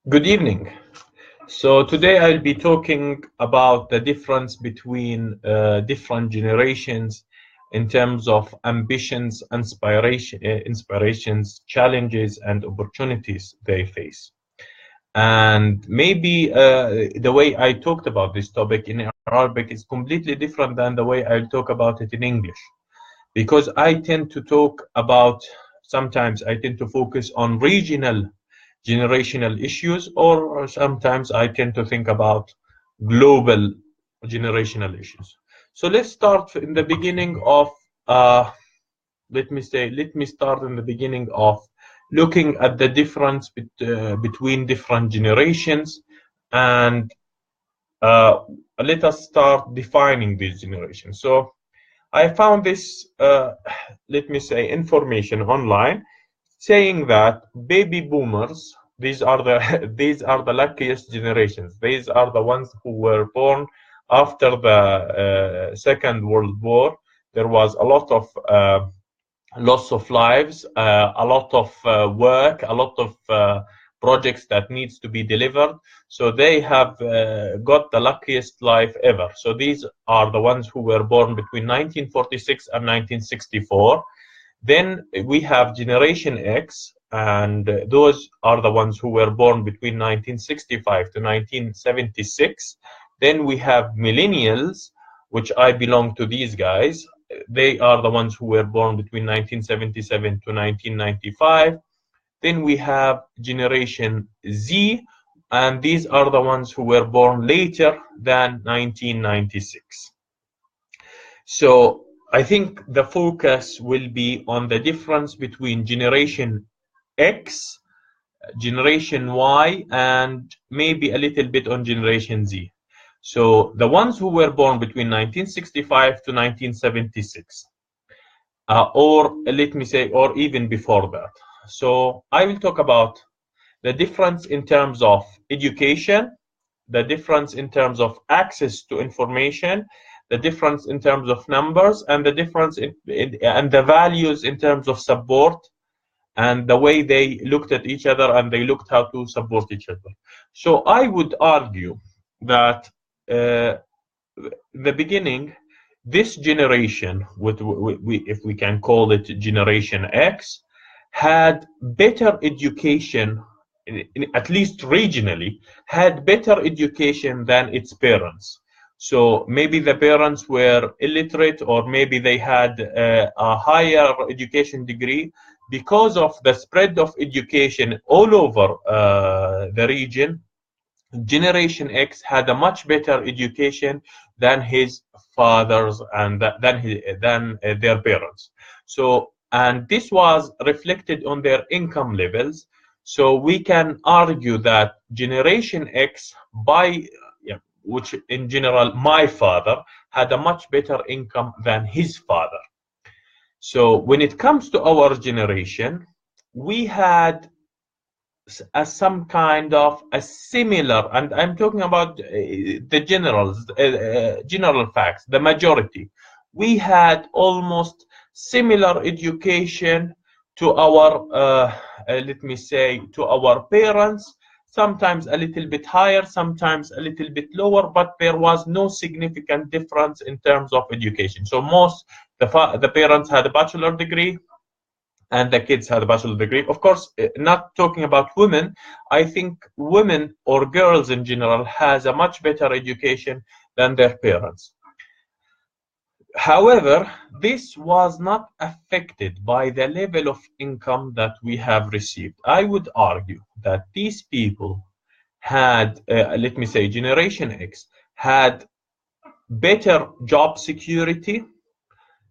Good evening. So today I'll be talking about the difference between different generations in terms of ambitions, inspirations, challenges, and opportunities they face. And maybe the way I talked about this topic in Arabic is completely different than the way I'll talk about it in English, because I tend to talk about, sometimes I tend to focus on regional generational issues, or sometimes I tend to think about global generational issues. So let's start in the beginning of, let me start in the beginning of looking at the difference between different generations, and uh, let us start defining these generations. So I found this, information online saying that baby boomers, these are the these are the luckiest generations. These are the ones who were born after the Second World War. There was a lot of loss of lives, a lot of work, a lot of projects that needs to be delivered. So they have got the luckiest life ever. So these are the ones who were born between 1946 and 1964. Then we have Generation X, and those are the ones who were born between 1965 to 1976. Then we have Millennials, which I belong to these guys. They are the ones who were born between 1977 to 1995. Then we have Generation Z, and these are the ones who were born later than 1996. So I think the focus will be on the difference between Generation X, Generation Y, and maybe a little bit on Generation Z. So the ones who were born between 1965 to 1976, or let me say, or even before that. So I will talk about the difference in terms of education, the difference in terms of access to information, the difference in terms of numbers, and the difference and the values in terms of support, and the way they looked at each other and they looked how to support each other. So I would argue that the beginning, this generation, if we can call it Generation X, had better education, at least regionally, had better education than its parents. So maybe the parents were illiterate, or maybe they had a higher education degree. Because of the spread of education all over the region, Generation X had a much better education than his fathers and than their parents. So, and this was reflected on their income levels. So we can argue that Generation X, by which in general my father, had a much better income than his father. So when it comes to our generation, we had some kind of a similar, and I'm talking about the general facts, the majority. We had almost similar education to our, let me say, to our parents, sometimes a little bit higher, sometimes a little bit lower, but there was no significant difference in terms of education. So the parents had a bachelor degree, and the kids had a bachelor degree. Of course, not talking about women, I think women or girls in general has a much better education than their parents. However, this was not affected by the level of income that we have received. I would argue that these people had, let me say, Generation X had better job security,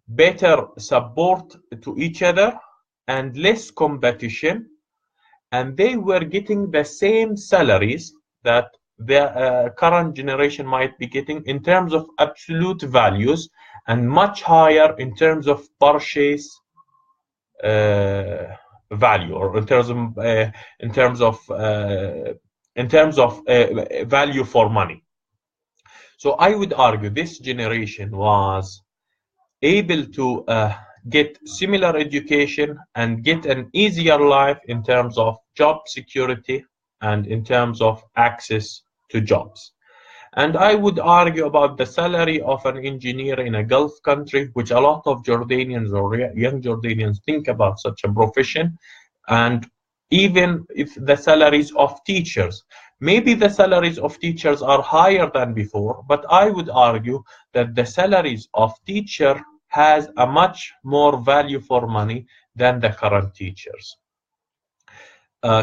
better support to each other, and less competition, and they were getting the same salaries that the current generation might be getting in terms of absolute values, and much higher in terms of purchase value, or in terms of value for money. So I would argue this generation was able to get similar education and get an easier life in terms of job security and in terms of access to jobs. And I would argue about the salary of an engineer in a Gulf country, which a lot of Jordanians or young Jordanians think about such a profession. And even if the salaries of teachers, maybe the salaries of teachers are higher than before, but I would argue that the salaries of teacher has a much more value for money than the current teachers.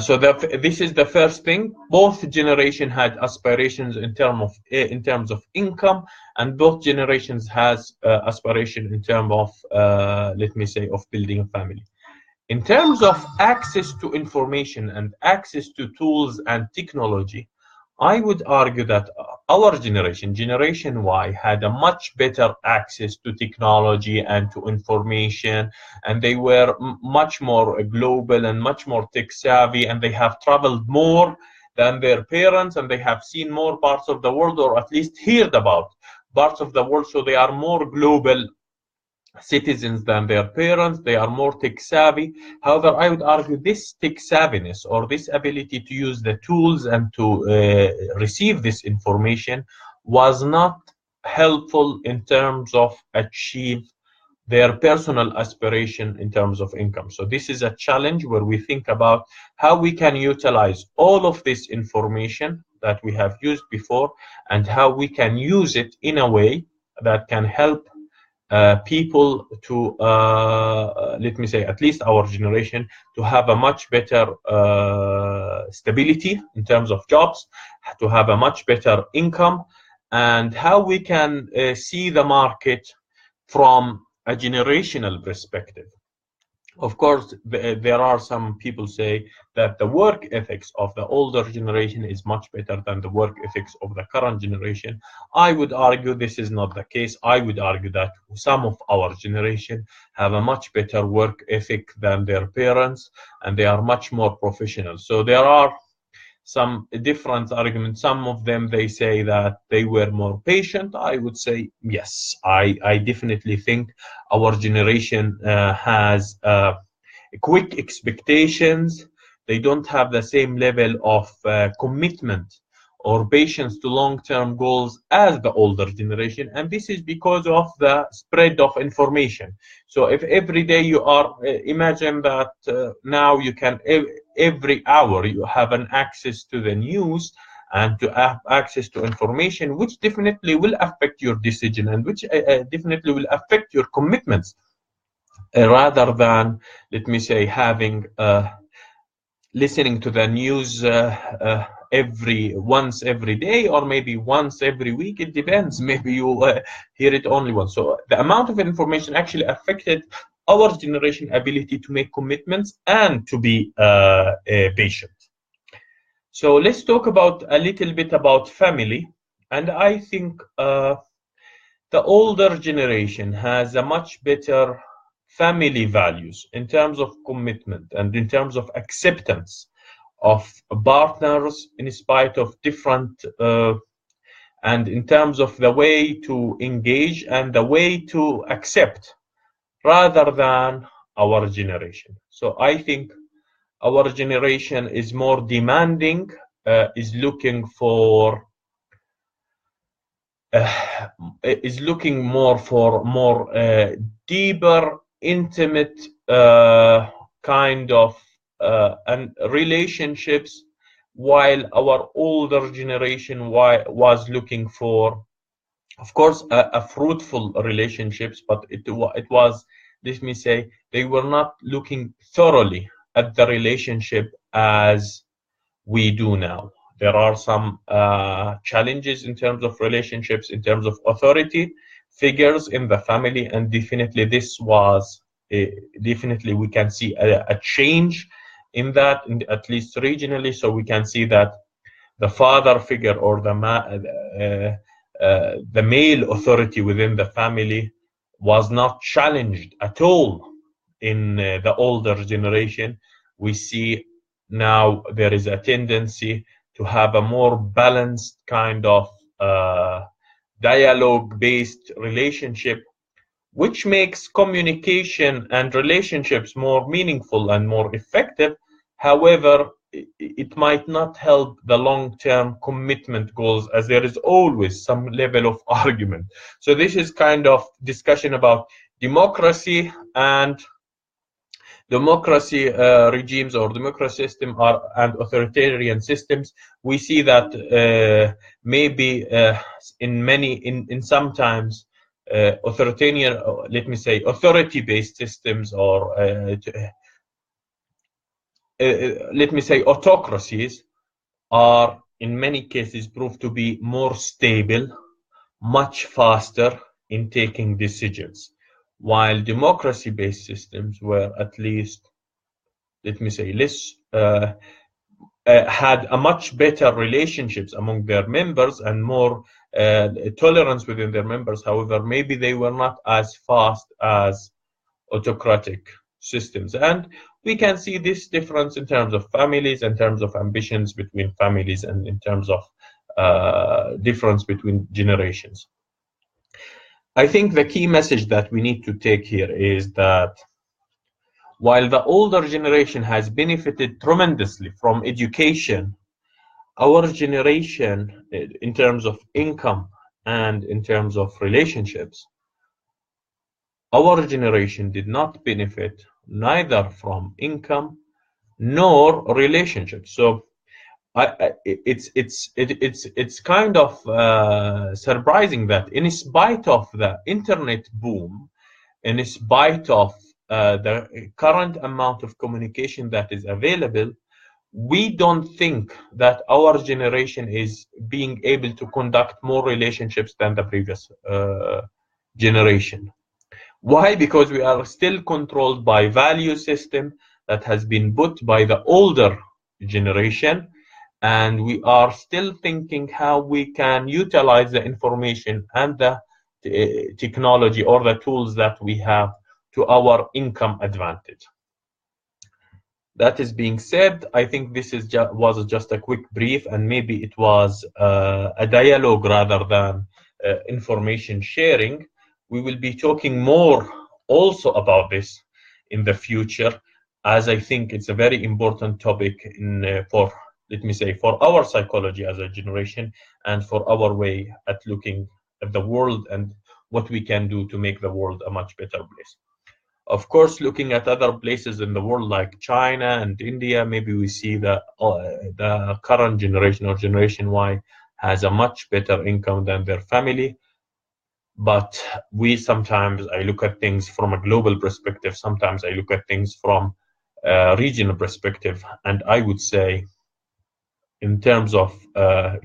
So this is the first thing. Both generation had aspirations in terms of income, and both generations has aspiration in terms of let me say of building a family. In terms of access to information and access to tools and technology, I would argue that our generation, Generation Y, had a much better access to technology and to information, and they were much more global and much more tech savvy, and they have traveled more than their parents, and they have seen more parts of the world, or at least heard about parts of the world, so they are more global citizens than their parents. They are more tech savvy. However, I would argue this tech savviness or this ability to use the tools and to receive this information was not helpful in terms of achieve their personal aspiration in terms of income. So this is a challenge where we think about how we can utilize all of this information that we have used before and how we can use it in a way that can help people to, let me say, at least our generation, to have a much better stability in terms of jobs, to have a much better income, and how we can see the market from a generational perspective. Of course, there are some people say that the work ethics of the older generation is much better than the work ethics of the current generation. I would argue this is not the case. I would argue that some of our generation have a much better work ethic than their parents, and they are much more professional. So there are some different arguments. Some of them, they say that they were more patient. I would say, yes, I definitely think our generation has quick expectations. They don't have the same level of commitment or patience to long-term goals as the older generation, and this is because of the spread of information. So if every day you are, imagine that now you can, every hour you have an access to the news and to have access to information, which definitely will affect your decision and which definitely will affect your commitments, rather than, let me say, having listening to the news once every day, or maybe once every week. It depends. Maybe you hear it only once. So the amount of information actually affected our generation ability to make commitments and to be patient. So let's talk about a little bit about family. And I think the older generation has a much better family values in terms of commitment and in terms of acceptance of partners in spite of different and in terms of the way to engage and the way to accept, rather than our generation. So I think our generation is more demanding, is looking for is looking more for more deeper, intimate kind of and relationships, while our older generation was looking for, of course, a fruitful relationships, but it was, let me say, they were not looking thoroughly at the relationship as we do now. There are some challenges in terms of relationships, in terms of authority figures in the family, and definitely this was definitely we can see a change in that, at least regionally. So we can see that the father figure or the male authority within the family was not challenged at all in the older generation. We see now there is a tendency to have a more balanced kind of dialogue-based relationship, which makes communication and relationships more meaningful and more effective. However, it might not help the long-term commitment goals, as there is always some level of argument. So this is kind of discussion about democracy and democracy regimes or democracy system are and authoritarian systems. We see that maybe in sometimes authoritarian, let me say, authority-based systems, or let me say autocracies, are in many cases proved to be more stable, much faster in taking decisions, while democracy-based systems were at least, let me say, less had a much better relationships among their members and more tolerance within their members. However, maybe they were not as fast as autocratic systems. And we can see this difference in terms of families, in terms of ambitions between families, and in terms of difference between generations. I think the key message that we need to take here is that while the older generation has benefited tremendously from education, our generation, in terms of income and in terms of relationships, our generation did not benefit neither from income nor relationships. So it's kind of surprising that in spite of the internet boom, in spite of the current amount of communication that is available, we don't think that our generation is being able to conduct more relationships than the previous generation. Why? Because we are still controlled by value system that has been put by the older generation, and we are still thinking how we can utilize the information and the technology or the tools that we have to our income advantage. That is being said, I think this is was just a quick brief, and maybe it was a dialogue rather than information sharing. We will be talking more also about this in the future, as I think it's a very important topic for, let me say, for our psychology as a generation and for our way at looking at the world and what we can do to make the world a much better place. Of course, looking at other places in the world like China and India, maybe we see that the current generation or Generation Y has a much better income than their family. But I look at things from a global perspective. Sometimes I look at things from a regional perspective. And I would say, in terms of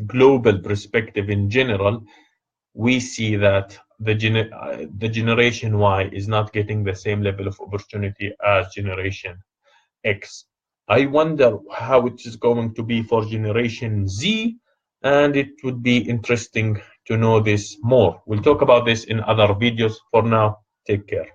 global perspective in general, we see that the Generation Y is not getting the same level of opportunity as Generation X. I wonder how it is going to be for Generation Z, and it would be interesting to know this more. We'll talk about this in other videos. For now, take care.